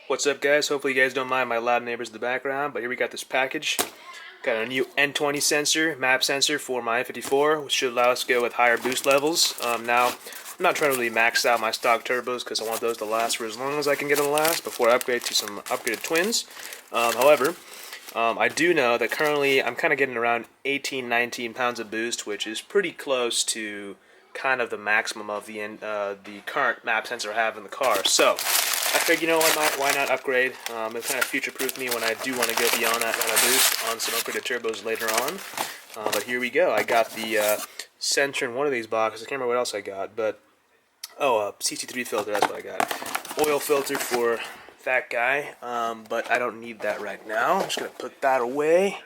What's up, guys? Hopefully you guys don't mind my loud neighbors in the background, but here we got this package. Got a new N20 sensor, map sensor for my N54, which should allow us to go with higher boost levels. Now, I'm not trying to really max out my stock turbos because I want those to last for as long as I can get them to last before I upgrade to some upgraded twins. However, I do know that currently I'm kind of getting around 18-19 pounds of boost, which is pretty close to kind of the maximum of the current map sensor I have in the car. So I figured, you know, why not upgrade? It kind of future-proof me when I do want to go beyond that kind of boost on some upgraded turbos later on. But here we go. I got the sensor in one of these boxes. I can't remember what else I got, but CC3 filter. That's what I got. Oil filter for that guy, but I don't need that right now. I'm just gonna put that away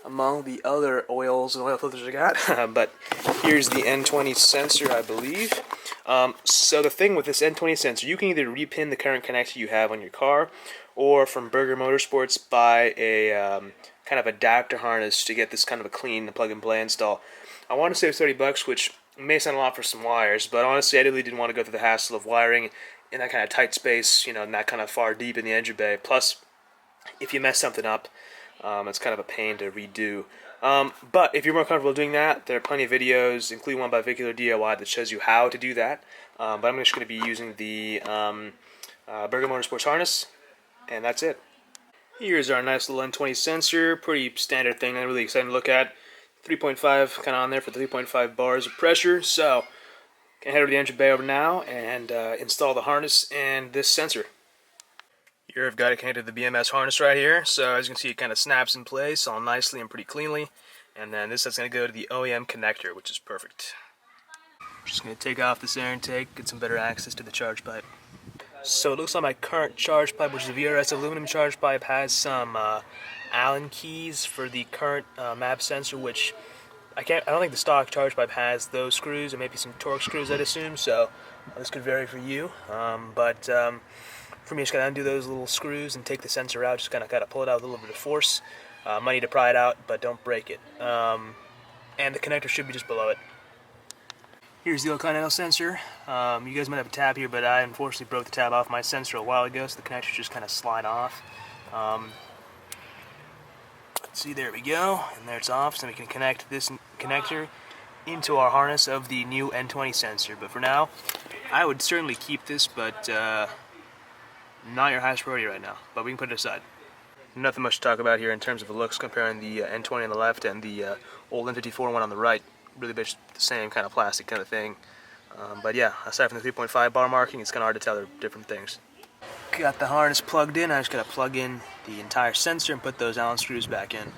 among the other oils and oil filters I got. But here's the N20 sensor, I believe. So the thing with this N20 sensor, you can either repin the current connector you have on your car, or from Burger Motorsports buy a kind of adapter harness to get this kind of a clean plug-and-play install. I want to save $30, which may sound a lot for some wires, but honestly, I really didn't want to go through the hassle of wiring in that kind of tight space, you know, and that kind of far deep in the engine bay. Plus, if you mess something up, it's kind of a pain to redo. But if you're more comfortable doing that, there are plenty of videos, including one by Vehicular DIY, that shows you how to do that. But I'm just going to be using the Burger Motorsports harness, and that's it. Here's our nice little N20 sensor, pretty standard thing, I'm really excited to look at. 3.5 kind of on there for 3.5 bars of pressure. So, can head over to the engine bay over now and install the harness and this sensor. Here I've got it connected to the BMS harness right here, so as you can see it kind of snaps in place all nicely and pretty cleanly. And then this is going to go to the OEM connector, which is perfect. Just going to take off this air intake, get some better access to the charge pipe. So it looks like my current charge pipe, which is a VRS aluminum charge pipe, has some Allen keys for the current map sensor, which I don't think the stock charge pipe has those screws, or maybe some Torx screws, I'd assume, so this could vary for you. For me, just gotta undo those little screws and take the sensor out. Just gotta pull it out with a little bit of force. Might need to pry it out, but don't break it. And the connector should be just below it. Here's the old Continental sensor. You guys might have a tab here, but I unfortunately broke the tab off my sensor a while ago, so the connector just kind of slide off. Let's see, there we go, and there it's off. So we can connect this connector into our harness of the new N20 sensor. But for now, I would certainly keep this, but not your highest priority right now, but we can put it aside. Nothing much to talk about here in terms of the looks, comparing the N20 on the left and the old N54 one on the right. Really the same kind of plastic kind of thing. But yeah, aside from the 3.5 bar marking, it's kind of hard to tell they're different things. Got the harness plugged in. I just got to plug in the entire sensor and put those Allen screws back in.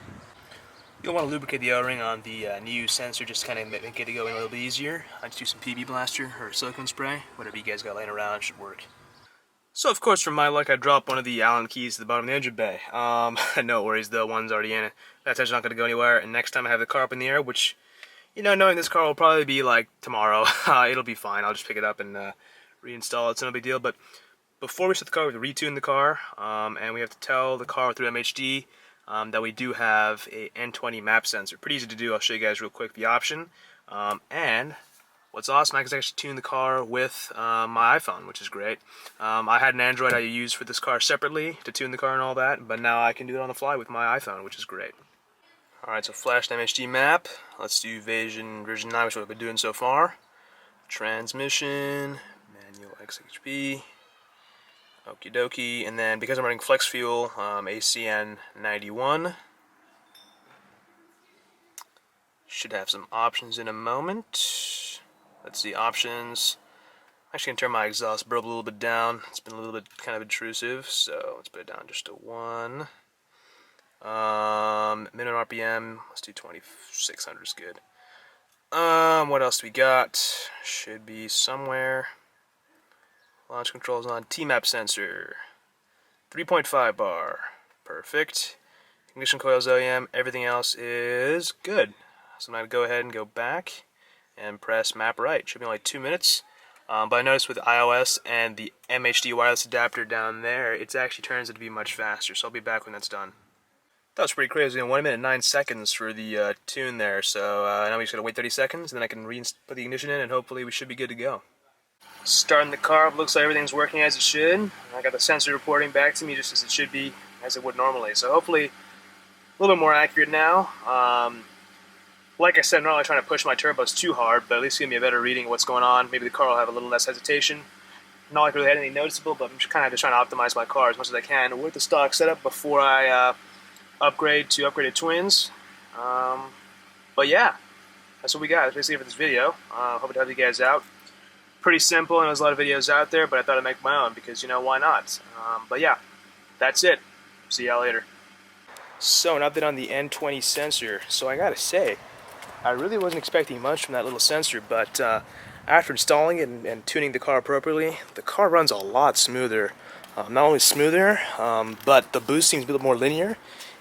You'll want to lubricate the O-ring on the new sensor just to kind of make it go in a little bit easier. I just use some PB Blaster or silicone spray. Whatever you guys got laying around should work. So of course, for my luck, I dropped one of the Allen keys to the bottom of the engine bay. No worries though, one's already in it. That's actually not going to go anywhere, and next time I have the car up in the air, which, you know, knowing this car will probably be like tomorrow, it'll be fine. I'll just pick it up and reinstall it, it's no big deal. But before we start the car, we have to retune the car, and we have to tell the car through MHD that we do have a N20 map sensor. Pretty easy to do. I'll show you guys real quick the option. And what's awesome, I can actually tune the car with my iPhone, which is great. I had an Android I used for this car separately to tune the car and all that, but now I can do it on the fly with my iPhone, which is great. Alright, so flashed MHD map. Let's do version 9, which is what I've been doing so far. Transmission, manual XHP, okie dokie, and then because I'm running flex fuel, ACN 91. Should have some options in a moment. Let's see, options. I'm actually going to turn my exhaust probe a little bit down. It's been a little bit kind of intrusive, so let's put it down just to 1. Minimum RPM, let's do 2600 is good. What else do we got? Should be somewhere. Launch controls on. TMAP sensor. 3.5 bar. Perfect. Ignition coils OEM. Everything else is good. So I'm going to go ahead and go back and press map right. Should be only 2 minutes. But I noticed with iOS and the MHD wireless adapter down there, it actually turns it to be much faster. So I'll be back when that's done. That was pretty crazy. 1 minute and 9 seconds for the tune there. So now we just got to wait 30 seconds, and then I can put the ignition in, and hopefully we should be good to go. Starting the car up, looks like everything's working as it should. I got the sensor reporting back to me just as it should be, as it would normally. So hopefully a little bit more accurate now. Like I said, I'm not really trying to push my turbos too hard, but at least give me a better reading of what's going on. Maybe the car will have a little less hesitation. Not like really had anything noticeable, but I'm just kind of just trying to optimize my car as much as I can with the stock setup before I upgrade to upgraded twins. But yeah, that's what we got. That's basically it for this video. Hope to help you guys out. Pretty simple, and there's a lot of videos out there, but I thought I'd make my own because, you know, why not? But yeah, that's it. See y'all later. So, an update on the N20 sensor. So I gotta say, I really wasn't expecting much from that little sensor, but after installing it and tuning the car appropriately, the car runs a lot smoother. Not only smoother, but the boost seems a bit more linear,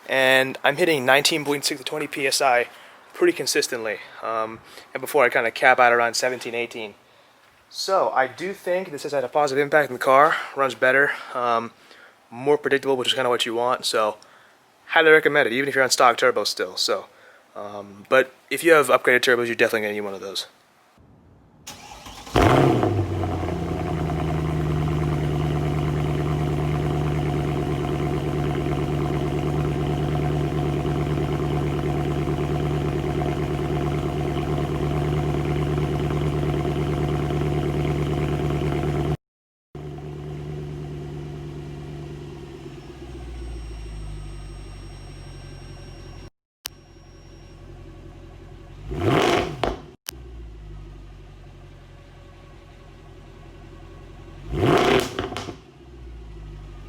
and I'm hitting 19.6 to 20 psi pretty consistently. And before I kind of cap out around 17, 18. So I do think this has had a positive impact on the car. Runs better, more predictable, which is kind of what you want. So highly recommend it, even if you're on stock turbo still. So, but if you have upgraded turbos, you're definitely gonna need one of those.